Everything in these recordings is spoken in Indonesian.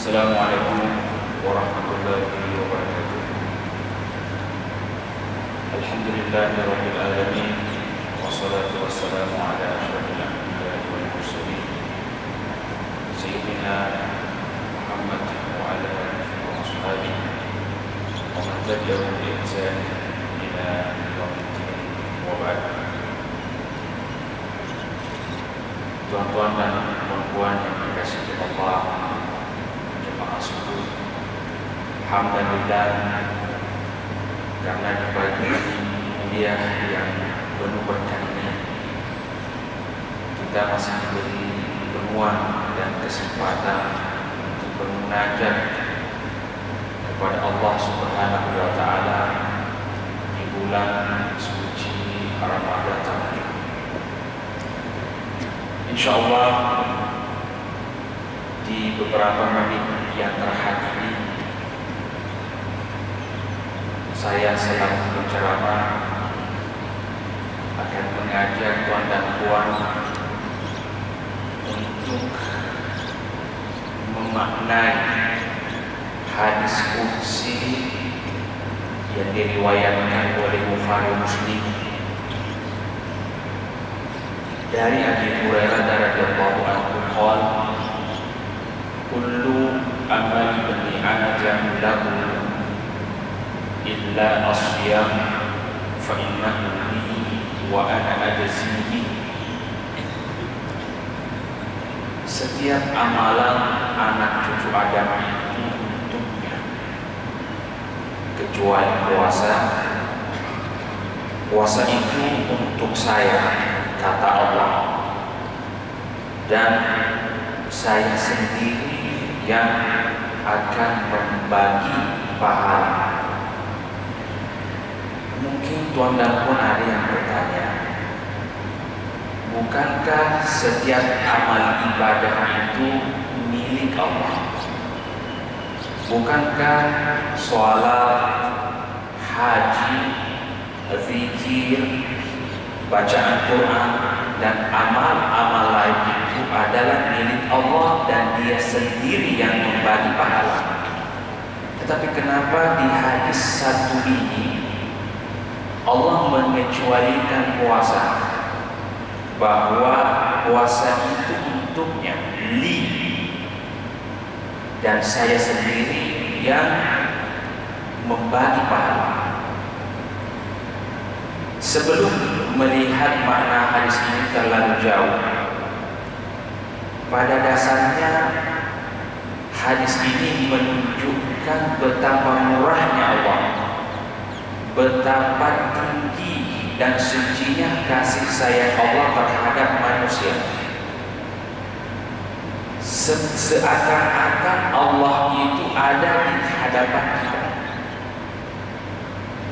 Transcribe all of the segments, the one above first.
Assalamualaikum warahmatullahi wabarakatuh. Alhamdulillahirabbil alamin wassalatu wassalamu ala asyrofil anbiya'i wal mursalin sayyidina Muhammad wa ala alihi wa ashabihi wa man tabi'ahum bi ihsan ila yaumiddin wa ba'd. Tuan-tuan dan puan-puan yang dikasihi Allah, jemaah subuh, alhamdulillah karena di pagi ini mulia yang penuh berkah ini kita masih diberi peluang dan kesempatan untuk bermunajat kepada Allah Subhanahu wa taala di bulan suci Ramadan. Insyaallah di beberapa menit yang terakhir ini saya selaku penceramah akan mengajak tuan dan puan untuk memaknai hadis qudsi yang diriwayatkan oleh Bukhari Muslim dari Abi Hurairah radhiyallahu anhu qala kullu amali bani adam lahu illa asyam fa innahu li wa ana ajzihi. Setiap amalan anak cucu Adam itu untuknya kecuali puasa. Puasa itu untuk saya, kata Allah, dan saya sendiri yang akan membagi pahala. Mungkin tuan dan puan ada yang bertanya, bukankah setiap amal ibadah itu milik Allah? Bukankah sholat, haji, zikir, bacaan Quran, dan amal-amal lain itu adalah milik Allah dan Dia sendiri yang membagi pahala? Tetapi kenapa di hadis satu ini Allah mengecualikan puasa, bahwa puasa itu untuknya, li, dan saya sendiri yang membagi pahala? Sebelum melihat makna hadis ini terlalu jauh, pada dasarnya hadis ini menunjukkan betapa murahnya Allah, betapa tinggi dan sucinya kasih sayang Allah terhadap manusia. Seakan-akan Allah itu ada di hadapan kita.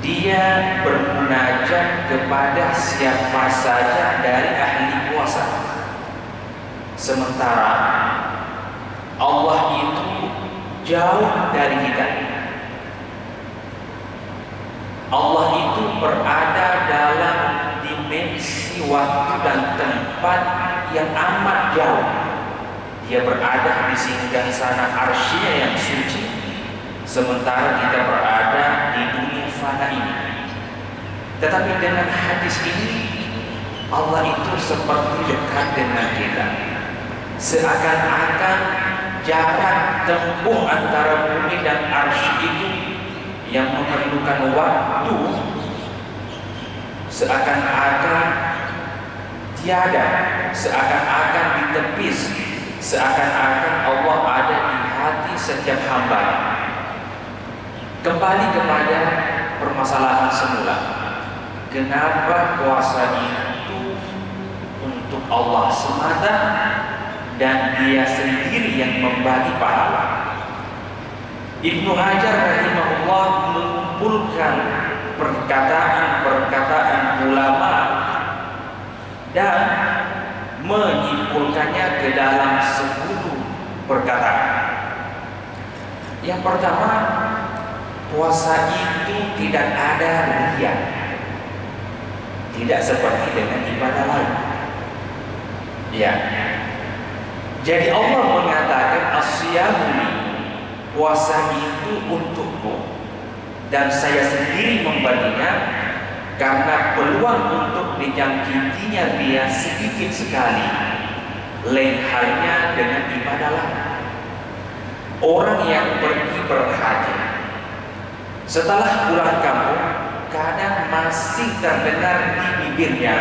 Dia bermunajat kepada siapa saja dari ahli puasa. Sementara Allah itu jauh dari kita. Allah itu berada dalam dimensi waktu dan tempat yang amat jauh. Dia berada di singgasana arsy-Nya yang suci, sementara kita berada di dunia fana ini. Tetapi dengan hadis ini Allah itu seperti dekat dengan kita. Seakan-akan jarak tempuh antara bumi dan arsy itu yang memerlukan waktu seakan-akan tiada, seakan-akan ditepis, seakan-akan Allah ada di hati setiap hamba. Kembali kepada permasalahan semula, kenapa puasa itu untuk Allah semata dan Dia sendiri yang membagi pahala? Ibnu Hajar rahimahullah mengumpulkan perkataan-perkataan ulama dan menyimpulkannya ke dalam 10 perkataan. Yang pertama, puasa itu tidak ada riya, tidak seperti dengan ibadah lain. Ya, jadi Allah mengatakan asyamu puasa itu untukmu dan saya sendiri membaginya karena peluang untuk dijangkitinya dia sedikit sekali. Lain halnya dengan ibadah lain. Orang yang pergi berhaji setelah pulang kampung kadang masih terdengar di bibirnya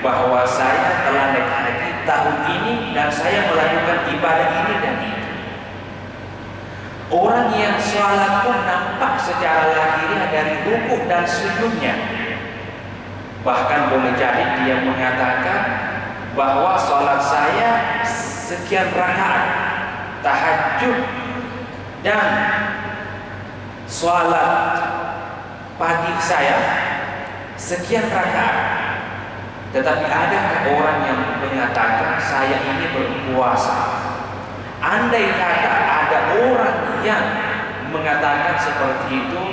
bahwa saya telah naik haji tahun ini dan saya melakukan ibadah ini dan itu. Orang yang sholat pun nampak secara lahiriah dari rukuk dan sujudnya. Bahkan boleh jadi dia mengatakan bahwa sholat saya sekian rakaat, tahajud dan sholat pagi saya sekian rakaat. Tetapi ada orang yang mengatakan saya ini berpuasa. Andai kata ada orang yang mengatakan seperti itu,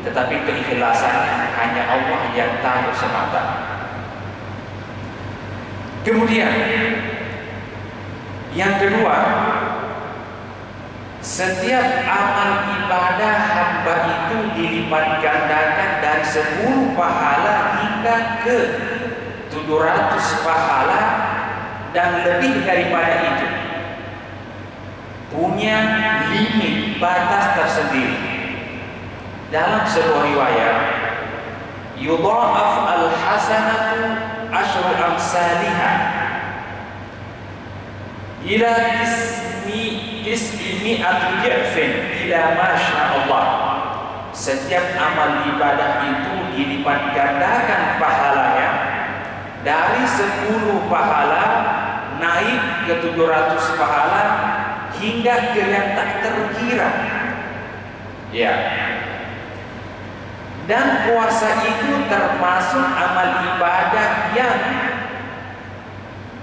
tetapi keikhlasannya hanya Allah yang tahu semata. Kemudian yang kedua, setiap amal ibadah hamba itu dilipat gandakan dari 10 pahala hingga ke 700 pahala dan lebih daripada itu. Punya limit batas tersendiri. Dalam sebuah riwayat, yudha'af al-hasanatu asyru amsalihha ila tis'imi'ati dha'fin ila masya Allah. Setiap amal ibadah itu dilipat gandakan pahalanya dari 10 pahala naik ke 700 pahala hingga ke yang tak terkira. Ya. Dan puasa itu termasuk amal ibadah yang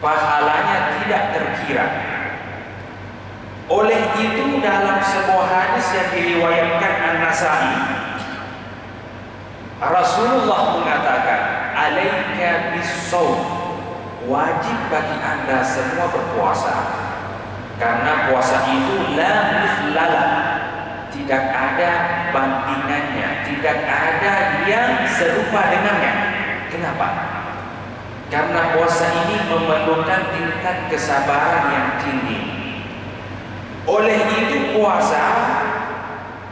pahalanya tidak terkira. Oleh itu dalam sebuah hadis yang diriwayatkan An-Nasa'i, Rasulullah mengatakan, "Alaika bis-shaum." Wajib bagi Anda semua berpuasa. Karena puasa itu la mithlala, tidak ada bandingannya, tidak ada yang serupa dengannya. Kenapa? Karena puasa ini memerlukan tingkat kesabaran yang tinggi. Oleh itu puasa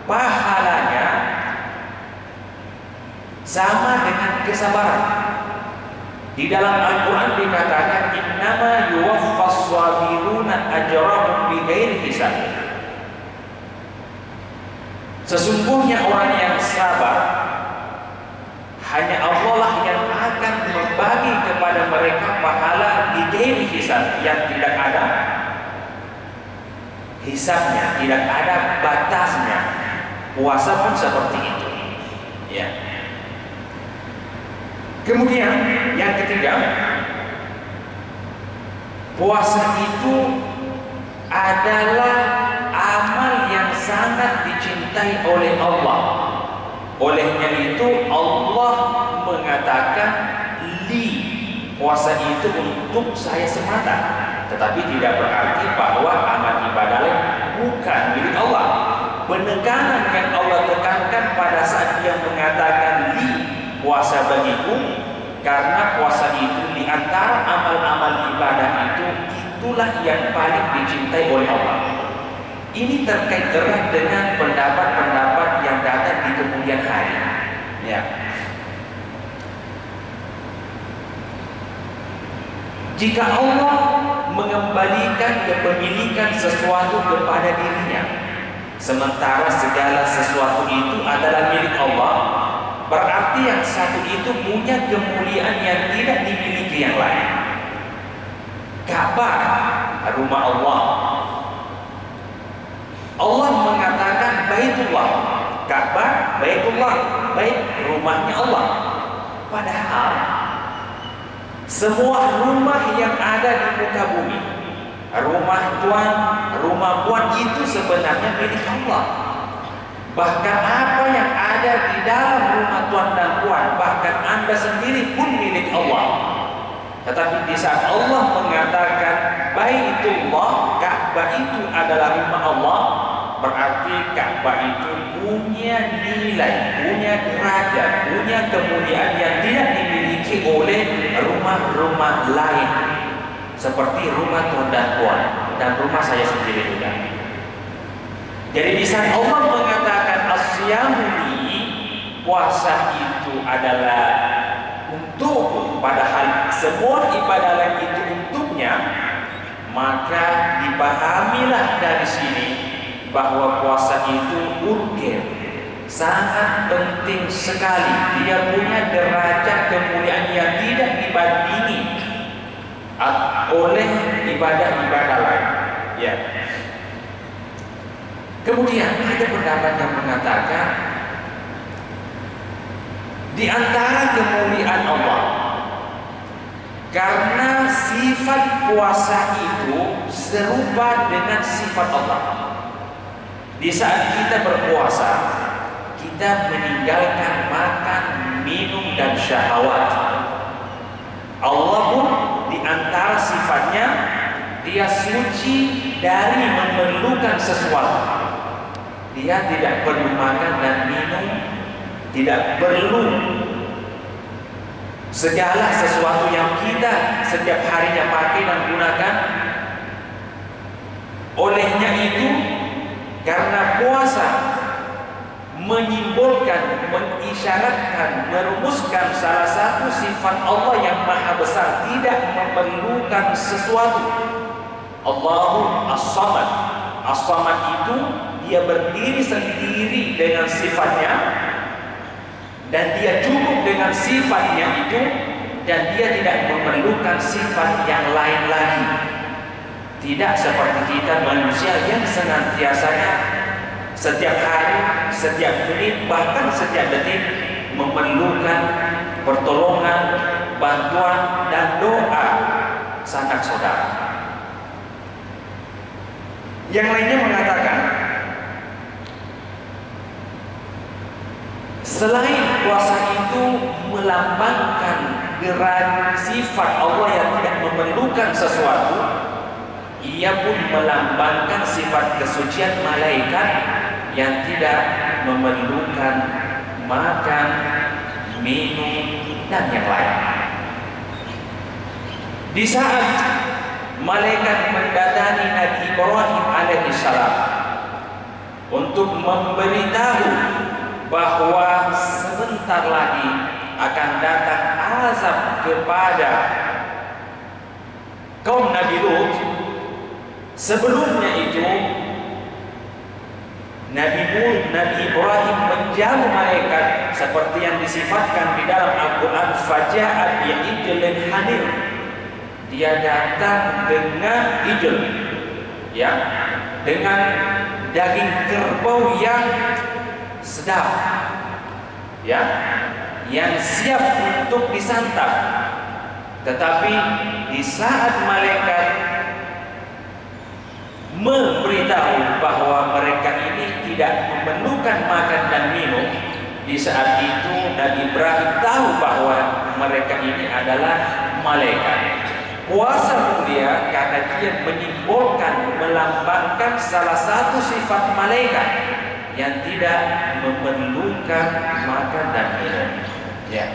pahalanya sama dengan kesabaran. Di dalam Al-Quran dikatakan, innama yuwaffas sabiruna ajrahum bighairi hisab. Sesungguhnya orang yang sabar hanya Allah lah yang akan membagi kepada mereka pahala bighairi hisab, yang tidak ada hisabnya, tidak ada batasnya. Puasa pun seperti itu. Ya. Kemudian yang ketiga, puasa itu adalah amal yang sangat dicintai oleh Allah. Olehnya itu Allah mengatakan, li, puasa itu untuk saya semata. Tetapi tidak berarti bahwa amal ibadah lain bukan milik Allah. Penekanan yang Allah tekankan pada saat dia mengatakan li, puasa bagiku, karena puasa itu di antara amal-amal ibadah itulah yang paling dicintai oleh Allah. Ini terkait erat dengan pendapat-pendapat yang datang di kemudian hari. Ya. Jika Allah mengembalikan kepemilikan sesuatu kepada dirinya, sementara segala sesuatu itu adalah milik Allah, berarti yang satu itu punya kemuliaan yang tidak dimiliki yang lain. Ka'bah, rumah Allah. Allah mengatakan Baitullah. Ka'bah, Baitullah, bait rumahnya Allah. Padahal semua rumah yang ada di muka bumi, rumah tuan, rumah puan itu sebenarnya milik Allah. Bahkan apa yang ada di dalam rumah tuan dan puan, bahkan Anda sendiri pun milik Allah. Tetapi di saat Allah mengatakan Baitullah, Ka'bah itu adalah rumah Allah, berarti Ka'bah itu punya nilai, punya derajat, punya kemuliaan yang tidak dimiliki oleh rumah-rumah lain, seperti rumah Tuan dan Puan dan rumah saya sendiri juga. Jadi di saat Allah mengatakan as-siyamu, puasa itu adalah untuk, padahal semua ibadah lain itu untuknya, maka dipahamilah dari sini bahwa puasa itu urgen, sangat penting sekali. Dia punya derajat kemuliaan yang tidak dibandingi oleh ibadah-ibadah lain. Ya. Kemudian ada pendapat yang mengatakan di antara kemuliaan Allah, karena sifat puasa itu serupa dengan sifat Allah. Di saat kita berpuasa, kita meninggalkan makan, minum, dan syahwat. Allah pun di antara sifatnya, dia suci dari memerlukan sesuatu. Dia tidak perlu makan dan minum, tidak perlu segala sesuatu yang kita setiap harinya pakai dan gunakan. Olehnya itu, karena puasa menyimbolkan, mengisyaratkan, merumuskan salah satu sifat Allah yang maha besar, tidak memerlukan sesuatu. Allahu as-samad. As-samad itu dia berdiri sendiri dengan sifatnya, dan dia cukup dengan sifatnya itu, dan dia tidak memerlukan sifat yang lain lagi. Tidak seperti kita manusia yang senantiasanya setiap hari, setiap menit, bahkan setiap detik memerlukan pertolongan, bantuan, dan doa sanak saudara. Yang lainnya mengatakan, selain puasa itu melambangkan gerak sifat Allah yang tidak memerlukan sesuatu, ia pun melambangkan sifat kesucian malaikat yang tidak memerlukan makan, minum, dan yang lain. Di saat malaikat mendatangi Nabi Ibrahim alaihissalam untuk memberitahu bahwa sebentar lagi akan datang azab kepada kaum Nabi Lut, sebelumnya itu Nabi Ibrahim menjauh malaikat seperti yang disifatkan di dalam Al-Quran, faja'at bi'ijlin hanir. Dia datang dengan ijl, ya, dengan daging kerbau yang sedap, ya, yang siap untuk disantap. Tetapi di saat malaikat memberitahu bahwa mereka ini tidak memerlukan makan dan minum, di saat itu Nabi Ibrahim tahu bahwa mereka ini adalah malaikat. Puasa mulia karena dia menyimbolkan, melambangkan salah satu sifat malaikat yang tidak memerlukan makan dan minum. Ya.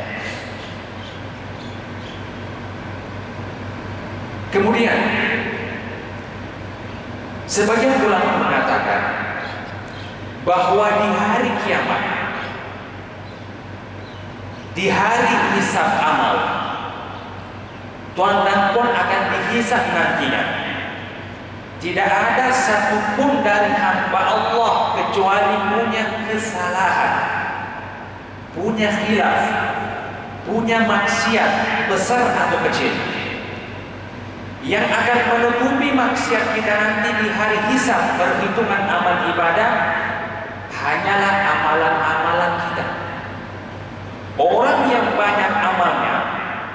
Kemudian sebagian ulama mengatakan bahwa di hari kiamat, di hari hisab amal, tuan dan puan akan dihisab nantinya. Tidak ada satupun dari hamba Allah kecuali punya kesalahan, punya khilaf, punya maksiat besar atau kecil. Yang akan menutupi maksiat kita nanti di hari hisab perhitungan amal ibadah hanyalah amalan-amalan kita. Orang yang banyak amalnya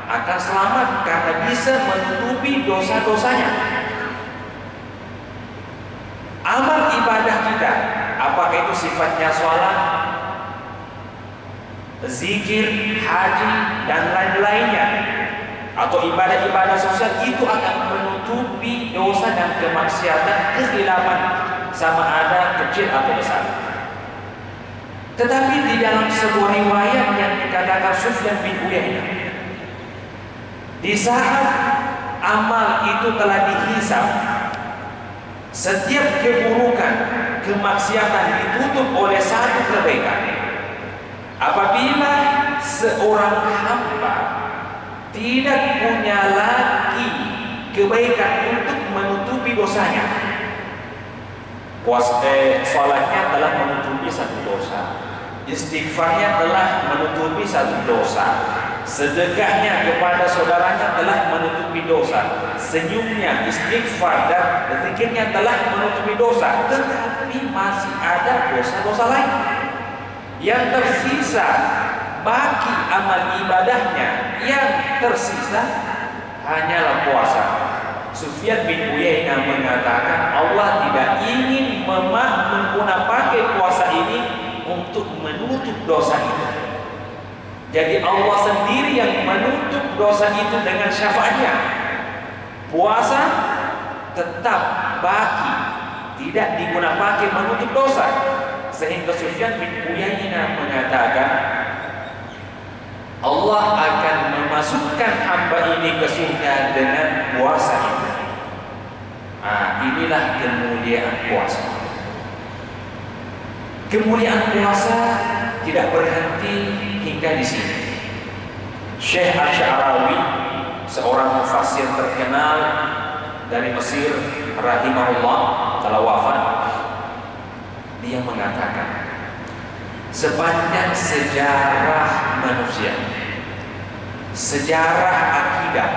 akan selamat karena bisa menutupi dosa-dosanya. Amal ibadah kita, apakah itu sifatnya sholat, zikir, haji, dan lain-lainnya, atau ibadah-ibadah sosial, itu akan menutupi dosa dan kemaksiatan, kekhilafan sama ada kecil atau besar. Tetapi di dalam sebuah riwayat yang dikatakan Sufyan bin Uyainah, di saat amal itu telah dihisab, setiap keburukan, kemaksiatan ditutup oleh satu kebaikan. Apabila seorang hamba tidak punya lagi kebaikan untuk menutupi dosanya, sholatnya telah menutupi satu dosa, istighfarnya telah menutupi satu dosa, sedekahnya kepada saudaranya telah menutupi dosa, senyumnya, istighfar dan zikirnya telah menutupi dosa. Tetapi masih ada dosa-dosa lain yang tersisa. Bagi amal ibadahnya yang tersisa hanyalah puasa. Sufyan bin Uyainah mengatakan Allah tidak ingin menggunakan pakai puasa ini untuk menutup dosa itu. Jadi Allah sendiri yang menutup dosa itu dengan syafaatnya. Puasa tetap baki, tidak digunakan pakai menutup dosa. Sehingga Sufyan bin Uyainah mengatakan Allah akan memasukkan hamba ini ke surga dengan puasa itu. Inilah kemuliaan puasa. Kemuliaan puasa tidak berhenti hingga di sini. Syekh Asy-Sya'rawi, seorang mufassir terkenal dari Mesir, rahimahullah, telah wafat. Dia mengatakan, sepanjang sejarah manusia, sejarah akidah,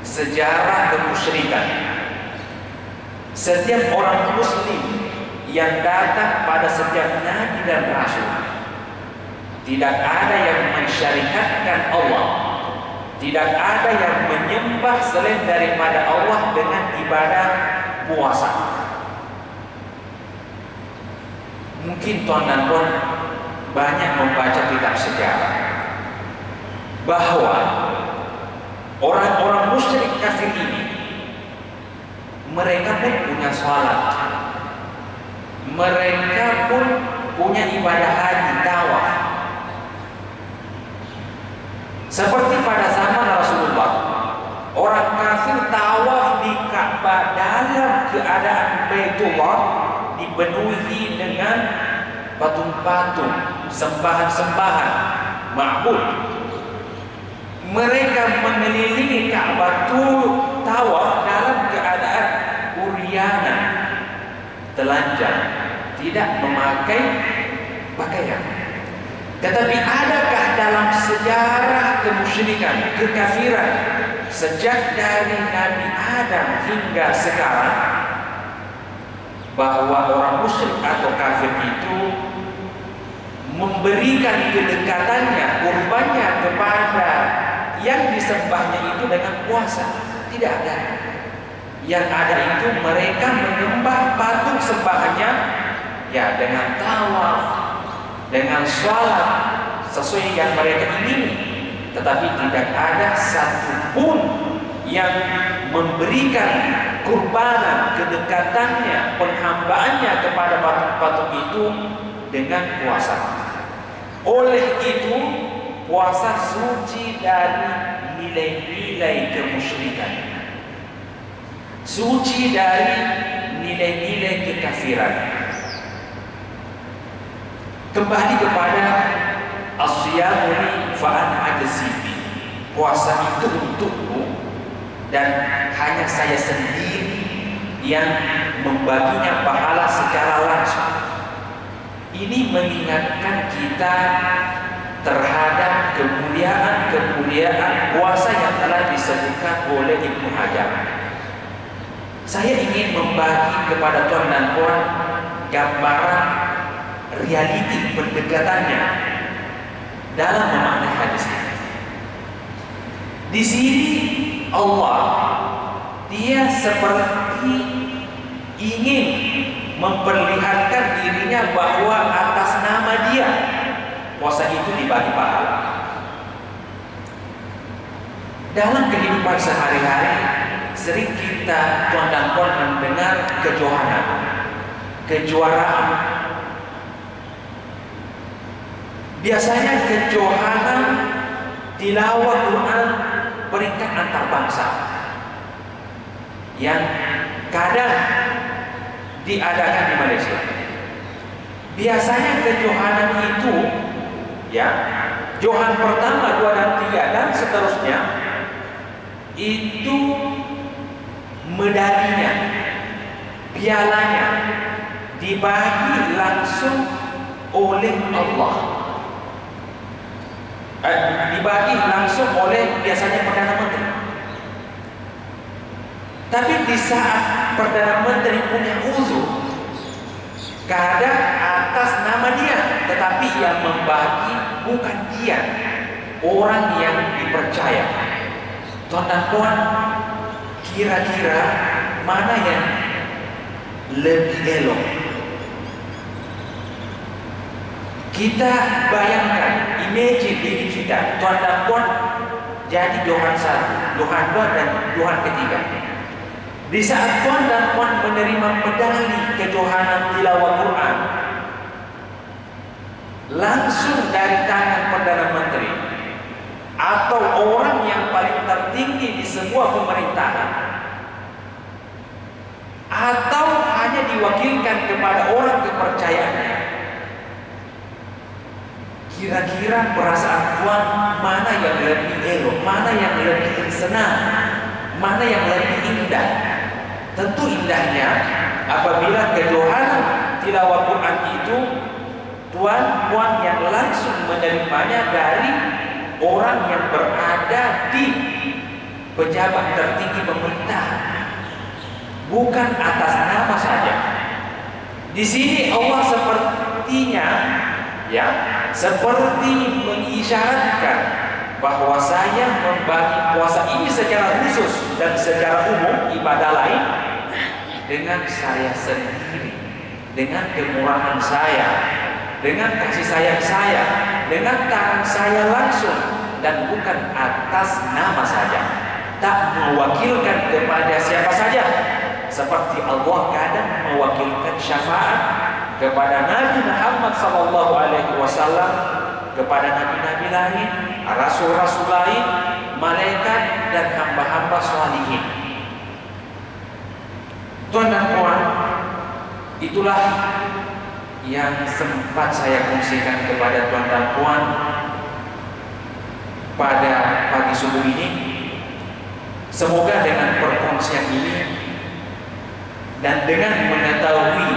sejarah kemusyrikan, setiap orang muslim yang datang pada setiap nabi dan rasul, tidak ada yang mensyarikatkan Allah, tidak ada yang menyembah selain daripada Allah dengan ibadah puasa. Mungkin tuan dan puan banyak membaca kitab sejarah bahwa orang-orang musyrik kafir ini, mereka pun punya sholat, mereka pun punya ibadah haji, tawaf. Seperti pada zaman Rasulullah, orang kafir tawaf di Ka'bah dalam keadaan Baitullah dipenuhi dengan patung-patung, sembahan-sembahan, ma'bud. Mereka mengelilingi Ka'bah tawaf dalam keadaan uriana, telanjang, tidak memakai pakaian. Tetapi adakah dalam sejarah kemusyrikan, kekafiran sejak dari Nabi Adam hingga sekarang bahwa orang musyrik atau kafir itu memberikan kedekatannya, kurbannya kepada yang disembahnya itu dengan puasa? Tidak ada. Yang ada itu mereka menyembah patung sembahannya ya dengan tawaf, dengan sholat sesuai yang mereka ingini. Tetapi tidak ada satupun yang memberikan kurbanan, kedekatannya, penghambaannya kepada patung-patung itu dengan puasa. Oleh itu, puasa suci dari nilai-nilai kemusyrikan, suci dari nilai-nilai kekafiran. Kembali kepada as-siyamu fa'an ajzibi, puasa itu untukmu dan hanya saya sendiri yang membaginya pahala secara langsung. Ini mengingatkan kita terhadap kemuliaan puasa yang telah disebutkan oleh Ibnu Hajar. Saya ingin membagi kepada tuan dan puan gambaran realiti pendekatannya dalam memaknai hadis ini. Di sini Allah, dia seperti ingin memperlihatkan dirinya bahwa atas nama dia puasa itu dibagi pahala. Dalam kehidupan sehari-hari sering kita tuan dan puan mendengar kejohanan, kejuaraan. Biasanya kejohanan tilawah Quran peringkat antar bangsa yang kadang diadakan di Malaysia. Biasanya kejohanan itu, ya, johan pertama, 2 dan 3 dan seterusnya, itu medalinya, pialanya dibagi langsung oleh Allah. Dibagi langsung oleh biasanya Perdana Menteri. Tapi di saat Perdana Menteri punya uzur, kadang atas nama dia, tetapi yang membagi bukan dia, orang yang dipercaya. Tuan dan puan, kira-kira mana yang lebih elok? Kita bayangkan, imagine diri kita, tuan dan puan jadi johan 1, johan 2 dan johan ketiga. Di saat tuan dan puan menerima medali kejohanan tilawah Quran langsung dari tangan Perdana Menteri atau orang yang paling tertinggi di sebuah pemerintahan, atau hanya diwakilkan kepada orang kepercayaannya, kira-kira perasaan tuan mana yang lebih elok, mana yang lebih senang, mana yang lebih indah? Tentu indahnya apabila kejohanan tilawah Quran itu tuan puan yang langsung menerimanya dari orang yang berada di pejabat tertinggi pemerintahan, bukan atas nama saja. Di sini Allah sepertinya, ya, seperti mengisyaratkan bahwa saya membagi puasa ini secara khusus dan secara umum ibadah lain dengan saya sendiri, dengan kemurahan saya, dengan kasih sayang saya, dengan tangan saya langsung, dan bukan atas nama saja, tak mewakilkan kepada siapa saja. Seperti Allah kadang mewakilkan syafaat kepada Nabi Muhammad SAW, kepada nabi-nabi lain, rasul-rasul lain, malaikat dan hamba-hamba sholihin. Tuan dan puan, itulah yang sempat saya kongsikan kepada tuan dan puan pada pagi subuh ini. Semoga dengan perkongsian ini dan dengan mengetahui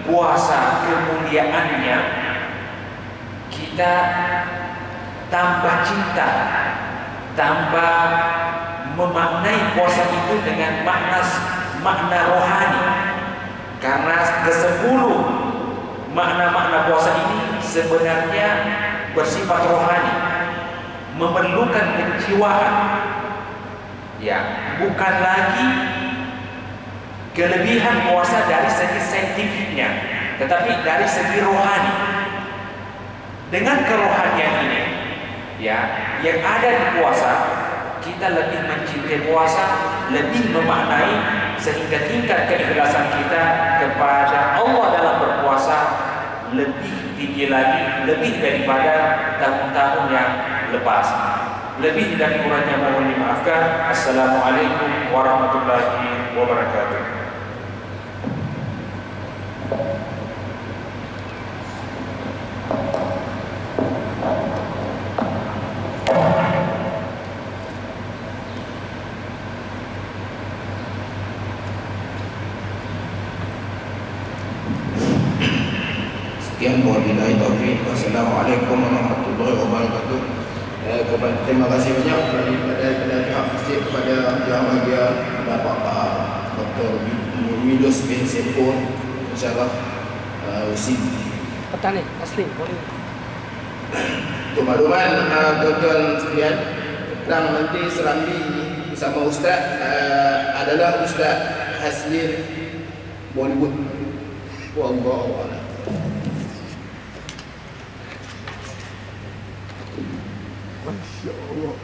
puasa kemuliaannya, kita tambah cinta, tambah memaknai puasa itu dengan makna rohani. Karena ke-10 makna-makna puasa ini sebenarnya bersifat rohani, memerlukan kejiwaan, ya, bukan lagi kelebihan puasa dari segi saintifiknya, tetapi dari segi rohani. Dengan kerohanian ini, ya, yang ada di puasa, kita lebih mencintai puasa, lebih memaknai, sehingga tingkat keikhlasan kita kepada Allah dalam berpuasa lebih tinggi lagi, lebih daripada tahun-tahun yang lepas. Lebih dan kurangnya mohon dimaafkan. Assalamualaikum warahmatullahi wabarakatuh. Sekian, wabillahi taufiq. Wassalamualaikum warahmatullahi wabarakatuh. Terima kasih banyak kepada pihak masjid, kepada yang bahagia Bapak Dr. Midus bin Sepur, InsyaAllah usin petani asli boleh. Untuk makluman tuan-tuan sekalian, tentang nanti Serambi bersama Ustaz adalah Ustaz Haslir Bollywood. Wallahu a'lam. Masya Allah.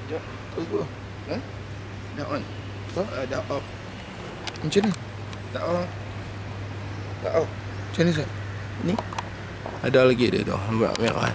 Sekejap. Terus gua. Dah on. Dah off. Macam ni? Dah off. Dah off. Macam ni, Ustaz? Ni? Ada lagi dia tu. Nampak merah.